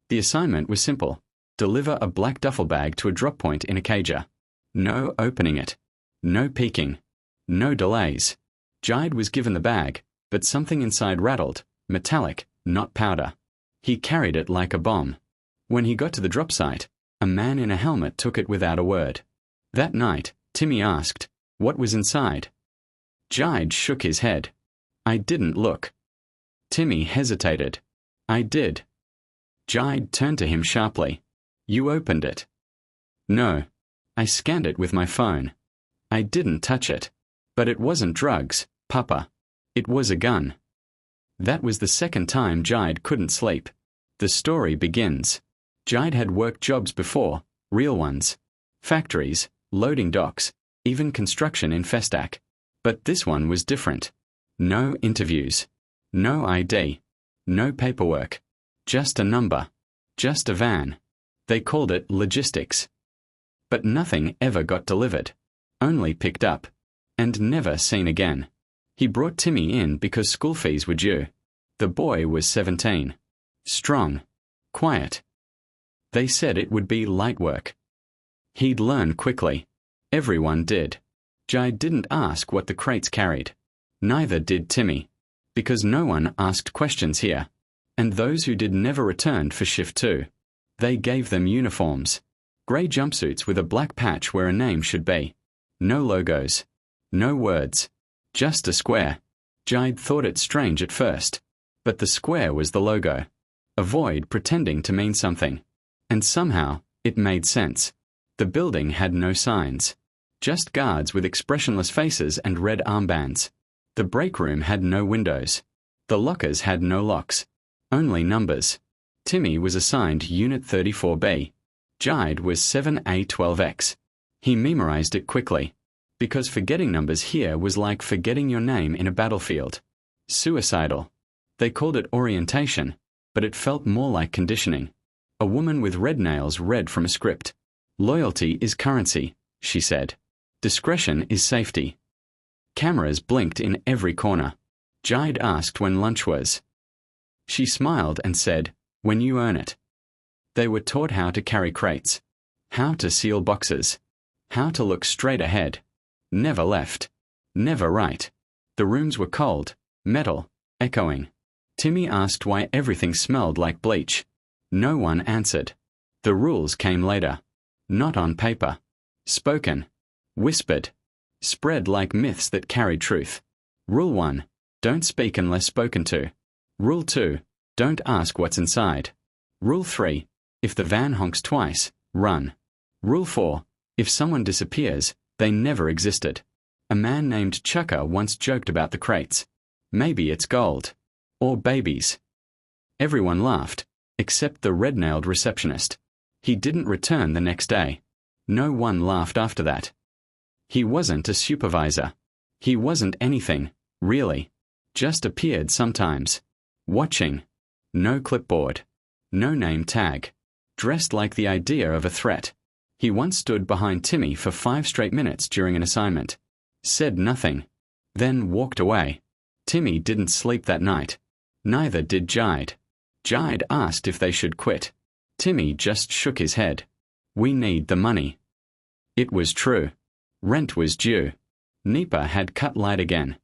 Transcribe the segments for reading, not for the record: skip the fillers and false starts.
The assignment was simple. Deliver a black duffel bag to a drop point in Acacia. No opening it. No peeking. No delays. Jide was given the bag, but something inside rattled, metallic, not powder. He carried it like a bomb. When he got to the drop site, a man in a helmet took it without a word. That night, Timi asked, "What was inside?" Jide shook his head. "I didn't look." Timi hesitated. "I did." Jide turned to him sharply. "You opened it." "No. I scanned it with my phone. I didn't touch it. But it wasn't drugs, Papa. It was a gun." That was the second time Jide couldn't sleep. The story begins. Jide had worked jobs before, real ones. Factories, loading docks, even construction in Festac. But this one was different. No interviews. No ID. No paperwork. Just a number. Just a van. They called it logistics. But nothing ever got delivered. Only picked up. And never seen again. He brought Timi in because school fees were due. The boy was 17. Strong. Quiet. They said it would be light work. He'd learn quickly. Everyone did. Jide didn't ask what the crates carried. Neither did Timi. Because no one asked questions here. And those who did never returned for shift 2. They gave them uniforms. Grey jumpsuits with a black patch where a name should be. No logos. No words. Just a square. Jide thought it strange at first. But the square was the logo. A void pretending to mean something. And somehow, it made sense. The building had no signs. Just guards with expressionless faces and red armbands. The break room had no windows. The lockers had no locks. Only numbers. Timi was assigned Unit 34B. Jide was 7A12X. He memorized it quickly. Because forgetting numbers here was like forgetting your name in a battlefield. Suicidal. They called it orientation, but it felt more like conditioning. A woman with red nails read from a script. "Loyalty is currency," she said. "Discretion is safety." Cameras blinked in every corner. Jide asked when lunch was. She smiled and said, "When you earn it." They were taught how to carry crates. How to seal boxes. How to look straight ahead. Never left. Never right. The rooms were cold, metal, echoing. Timi asked why everything smelled like bleach. No one answered. The rules came later. Not on paper. Spoken. Whispered. Spread like myths that carried truth. Rule 1. Don't speak unless spoken to. Rule 2. Don't ask what's inside. Rule 3. If the van honks twice, run. Rule 4. If someone disappears, they never existed. A man named Chucker once joked about the crates. Maybe it's gold. Or babies. Everyone laughed, except the red-nailed receptionist. He didn't return the next day. No one laughed after that. He wasn't a supervisor. He wasn't anything, really. Just appeared sometimes. Watching. No clipboard. No name tag. Dressed like the idea of a threat. He once stood behind Timi for 5 straight minutes during an assignment. Said nothing. Then walked away. Timi didn't sleep that night. Neither did Jide. Jide asked if they should quit. Timi just shook his head. "We need the money." It was true. Rent was due. NEPA had cut light again.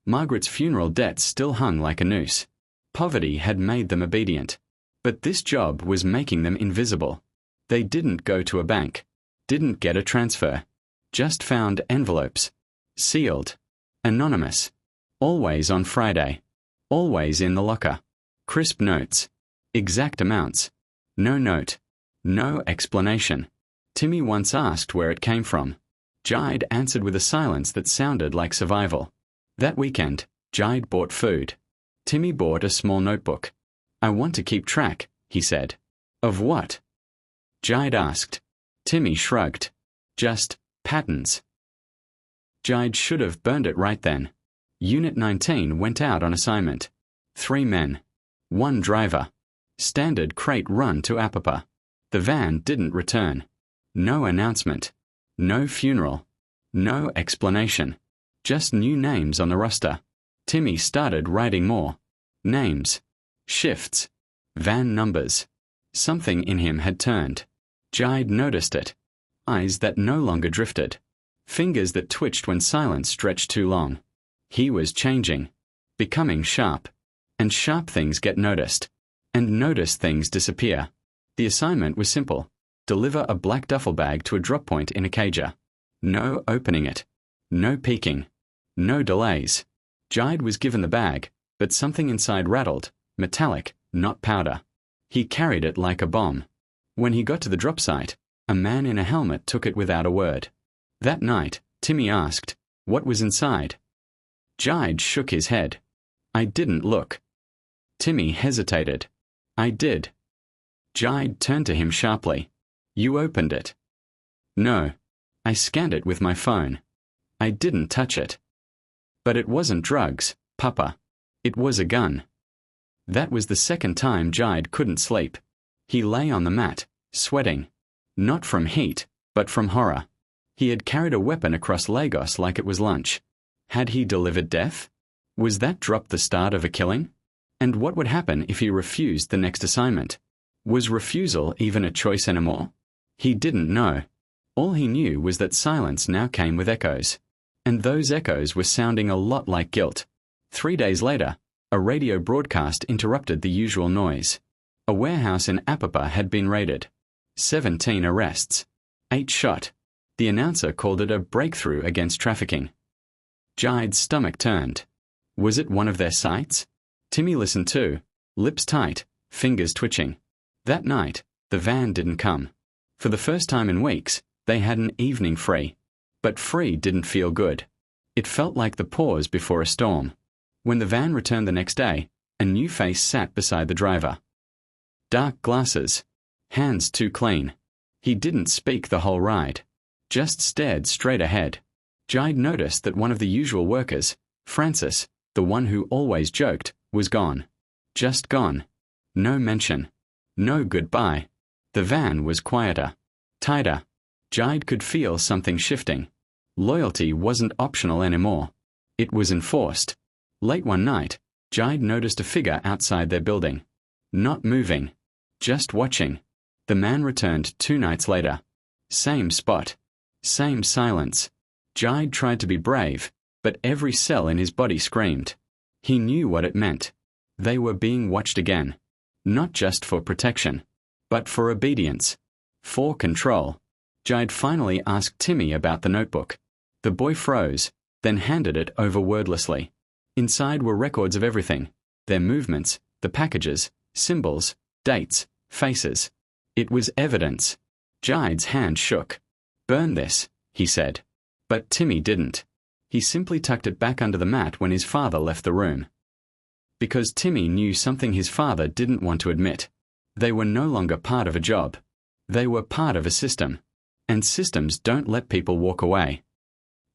Margaret's funeral debts still hung like a noose. Poverty had made them obedient. But this job was making them invisible. They didn't go to a bank. Didn't get a transfer. Just found envelopes. Sealed. Anonymous. Always on Friday. Always in the locker. Crisp notes. Exact amounts. No note. No explanation. Timi once asked where it came from. Jide answered with a silence that sounded like survival. That weekend, Jide bought food. Timi bought a small notebook. "I want to keep track," he said. "Of what?" Jide asked. Timi shrugged. "Just patterns." Jide should have burned it right then. Unit 19 went out on assignment. 3 men. 1 driver. Standard crate run to Apapa. The van didn't return. No announcement. No funeral. No explanation. Just new names on the roster. Timi started writing more. Names. Shifts. Van numbers. Something in him had turned. Jide noticed it. Eyes that no longer drifted. Fingers that twitched when silence stretched too long. He was changing. Becoming sharp. And sharp things get noticed. And noticed things disappear. The assignment was simple. Deliver a black duffel bag to a drop point in Acacia. No opening it. No peeking. No delays. Jide was given the bag, but something inside rattled, metallic, not powder. He carried it like a bomb. When he got to the drop site, a man in a helmet took it without a word. That night, Timi asked, "What was inside?" Jide shook his head. "I didn't look." Timi hesitated. "I did." Jide turned to him sharply. "You opened it." "No. I scanned it with my phone. I didn't touch it." "But it wasn't drugs, Papa. It was a gun." That was the second time Jide couldn't sleep. He lay on the mat, sweating. Not from heat, but from horror. He had carried a weapon across Lagos like it was lunch. Had he delivered death? Was that drop the start of a killing? And what would happen if he refused the next assignment? Was refusal even a choice anymore? He didn't know. All he knew was that silence now came with echoes. And those echoes were sounding a lot like guilt. 3 days later, a radio broadcast interrupted the usual noise. A warehouse in Apapa had been raided. 17 arrests. 8 shot. The announcer called it a breakthrough against trafficking. Jide's stomach turned. Was it one of their sites? Timi listened too, lips tight, fingers twitching. That night, the van didn't come. For the first time in weeks, they had an evening free. But free didn't feel good. It felt like the pause before a storm. When the van returned the next day, a new face sat beside the driver. Dark glasses. Hands too clean. He didn't speak the whole ride. Just stared straight ahead. Jide noticed that one of the usual workers, Francis, the one who always joked, was gone. Just gone. No mention. No goodbye. The van was quieter. Tighter. Jide could feel something shifting. Loyalty wasn't optional anymore. It was enforced. Late one night, Jide noticed a figure outside their building. Not moving. Just watching. The man returned 2 nights later. Same spot. Same silence. Jide tried to be brave, but every cell in his body screamed. He knew what it meant. They were being watched again. Not just for protection, but for obedience. For control. Jide finally asked Timi about the notebook. The boy froze, then handed it over wordlessly. Inside were records of everything. Their movements, the packages, symbols, dates, faces. It was evidence. Jide's hand shook. "Burn this," he said. But Timi didn't. He simply tucked it back under the mat when his father left the room. Because Timi knew something his father didn't want to admit. They were no longer part of a job. They were part of a system. And systems don't let people walk away.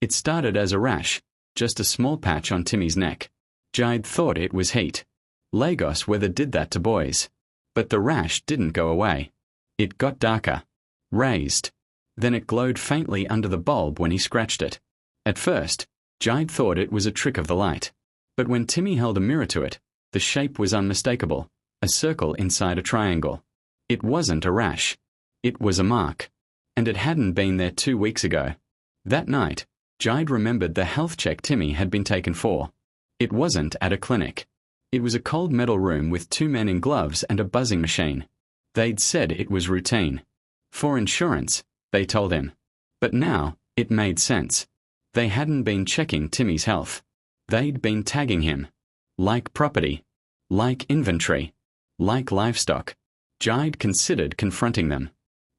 It started as a rash, just a small patch on Timi's neck. Jide thought it was heat. Lagos weather did that to boys. But the rash didn't go away. It got darker. Raised. Then it glowed faintly under the bulb when he scratched it. At first, Jide thought it was a trick of the light. But when Timi held a mirror to it, the shape was unmistakable, a circle inside a triangle. It wasn't a rash. It was a mark. And it hadn't been there 2 weeks ago. That night, Jide remembered the health check Timi had been taken for. It wasn't at a clinic. It was a cold metal room with 2 men in gloves and a buzzing machine. They'd said it was routine. For insurance, they told him. But now, it made sense. They hadn't been checking Timi's health. They'd been tagging him. Like property. Like inventory. Like livestock. Jide considered confronting them.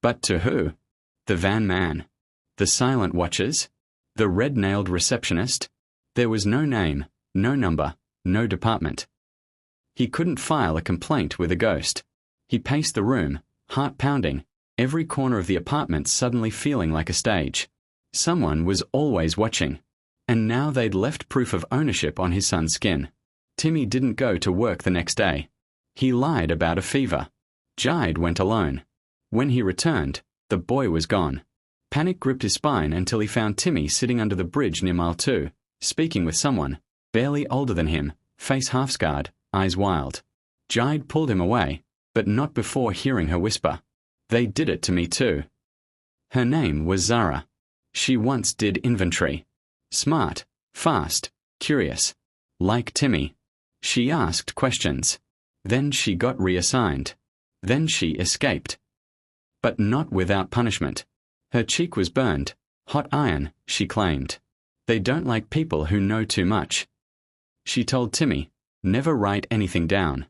But to who? The van man? The silent watchers? The red-nailed receptionist? There was no name, no number, no department. He couldn't file a complaint with a ghost. He paced the room, heart pounding, every corner of the apartment suddenly feeling like a stage. Someone was always watching. And now they'd left proof of ownership on his son's skin. Timi didn't go to work the next day. He lied about a fever. Jide went alone. When he returned, the boy was gone. Panic gripped his spine until he found Timi sitting under the bridge near mile 2, speaking with someone, barely older than him, face half-scarred, eyes wild. Jide pulled him away, but not before hearing her whisper, "They did it to me too." Her name was Zara. She once did inventory. Smart, fast, curious. Like Timi. She asked questions. Then she got reassigned. Then she escaped. But not without punishment. Her cheek was burned. Hot iron, she claimed. They don't like people who know too much. She told Timi, "Never write anything down.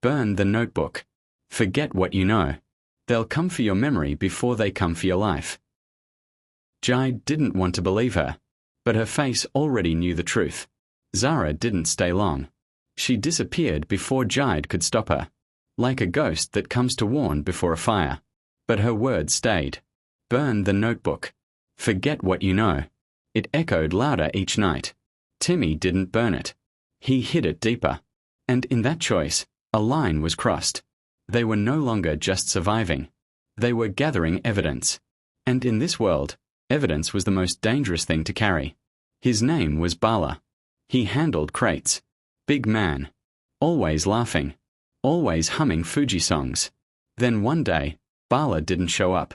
Burn the notebook. Forget what you know. They'll come for your memory before they come for your life." Jide didn't want to believe her, but her face already knew the truth. Zara didn't stay long. She disappeared before Jide could stop her, like a ghost that comes to warn before a fire. But her words stayed. Burn the notebook. Forget what you know. It echoed louder each night. Timi didn't burn it. He hid it deeper. And in that choice, a line was crossed. They were no longer just surviving. They were gathering evidence. And in this world, evidence was the most dangerous thing to carry. His name was Bala. He handled crates. Big man. Always laughing. Always humming Fuji songs. Then one day, Bala didn't show up.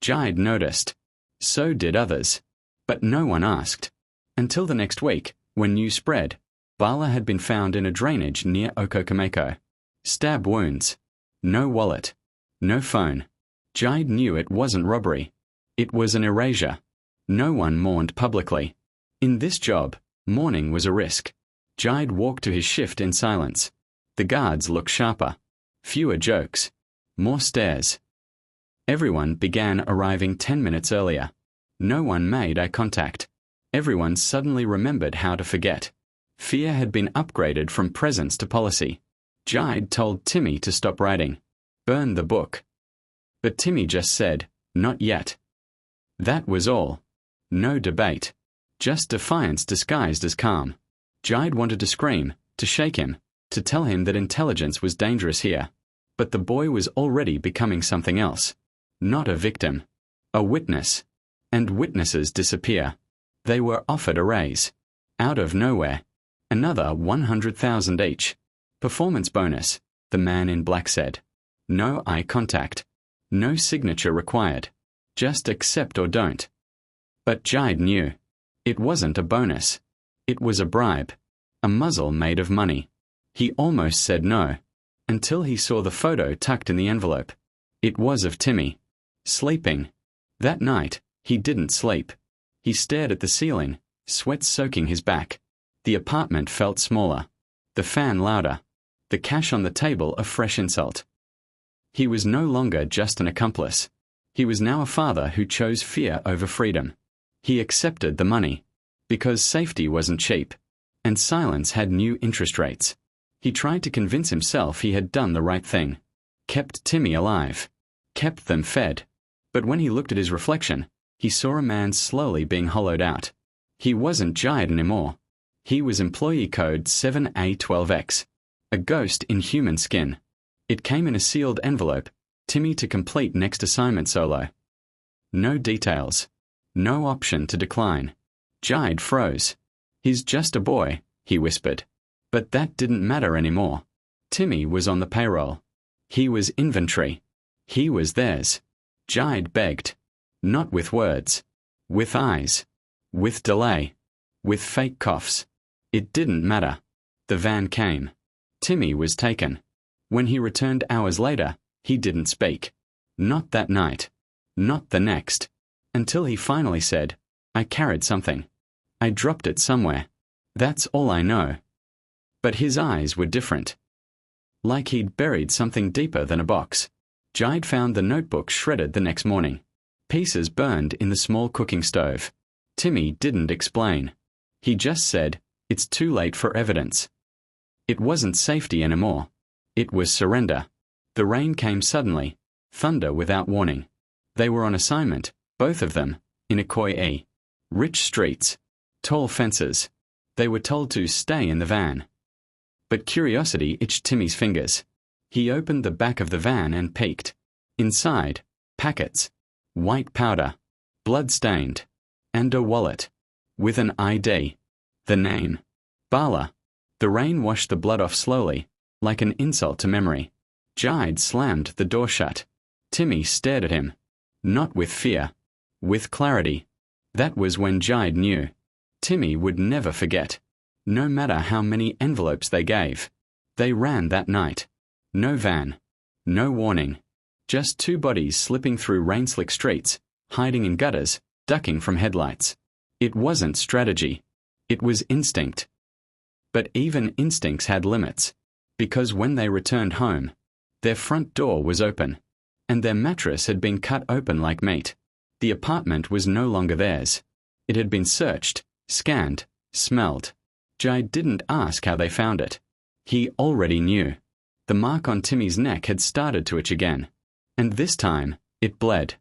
Jide noticed. So did others. But no one asked. Until the next week, when news spread, Bala had been found in a drainage near Okokameko. Stab wounds. No wallet. No phone. Jide knew it wasn't robbery. It was an erasure. No one mourned publicly. In this job, mourning was a risk. Jide walked to his shift in silence. The guards looked sharper. Fewer jokes. More stares. Everyone began arriving 10 minutes earlier. No one made eye contact. Everyone suddenly remembered how to forget. Fear had been upgraded from presence to policy. Jide told Timi to stop writing. Burn the book. But Timi just said, "Not yet." That was all. No debate. Just defiance disguised as calm. Jide wanted to scream, to shake him, to tell him that intelligence was dangerous here. But the boy was already becoming something else. Not a victim. A witness. And witnesses disappear. They were offered a raise. Out of nowhere. Another 100,000 each. Performance bonus, the man in black said. No eye contact. No signature required. Just accept or don't. But Jide knew. It wasn't a bonus. It was a bribe. A muzzle made of money. He almost said no. Until he saw the photo tucked in the envelope. It was of Timi. Sleeping. That night, he didn't sleep. He stared at the ceiling, sweat soaking his back. The apartment felt smaller. The fan louder. The cash on the table a fresh insult. He was no longer just an accomplice. He was now a father who chose fear over freedom. He accepted the money. Because safety wasn't cheap. And silence had new interest rates. He tried to convince himself he had done the right thing. Kept Timi alive. Kept them fed. But when he looked at his reflection, he saw a man slowly being hollowed out. He wasn't Jide anymore. He was employee code 7A12X. A ghost in human skin. It came in a sealed envelope, Timi to complete next assignment solo. No details. No option to decline. Jide froze. "He's just a boy," he whispered. But that didn't matter anymore. Timi was on the payroll. He was inventory. He was theirs. Jide begged. Not with words. With eyes. With delay. With fake coughs. It didn't matter. The van came. Timi was taken. When he returned hours later, he didn't speak. Not that night. Not the next. Until he finally said, "I carried something. I dropped it somewhere. That's all I know." But his eyes were different. Like he'd buried something deeper than a box. Jide found the notebook shredded the next morning. Pieces burned in the small cooking stove. Timi didn't explain. He just said, "It's too late for evidence." It wasn't safety anymore. It was surrender. The rain came suddenly. Thunder without warning. They were on assignment, both of them, in Ikoyi. Rich streets. Tall fences. They were told to stay in the van. But curiosity itched Timi's fingers. He opened the back of the van and peeked. Inside, packets. White powder. Blood-stained. And a wallet. With an ID. The name. Bala. The rain washed the blood off slowly, like an insult to memory. Jide slammed the door shut. Timi stared at him. Not with fear. With clarity. That was when Jide knew. Timi would never forget. No matter how many envelopes they gave. They ran that night. No van. No warning. Just two bodies slipping through rain-slick streets, hiding in gutters, ducking from headlights. It wasn't strategy. It was instinct. But even instincts had limits, because when they returned home, their front door was open, and their mattress had been cut open like meat. The apartment was no longer theirs. It had been searched, scanned, smelled. Jide didn't ask how they found it. He already knew. The mark on Timi's neck had started to itch again, and this time it bled.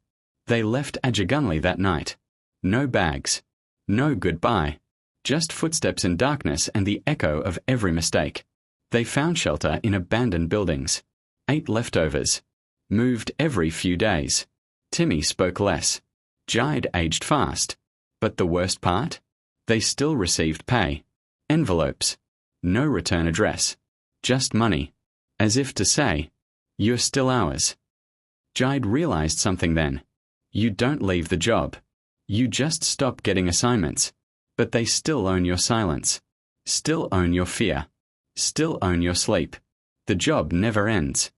They left Ajagunli that night. No bags. No goodbye. Just footsteps in darkness and the echo of every mistake. They found shelter in abandoned buildings. Ate leftovers. Moved every few days. Timi spoke less. Jide aged fast. But the worst part? They still received pay. Envelopes. No return address. Just money. As if to say, "You're still ours." Jide realized something then. You don't leave the job. You just stop getting assignments. But they still own your silence. Still own your fear. Still own your sleep. The job never ends.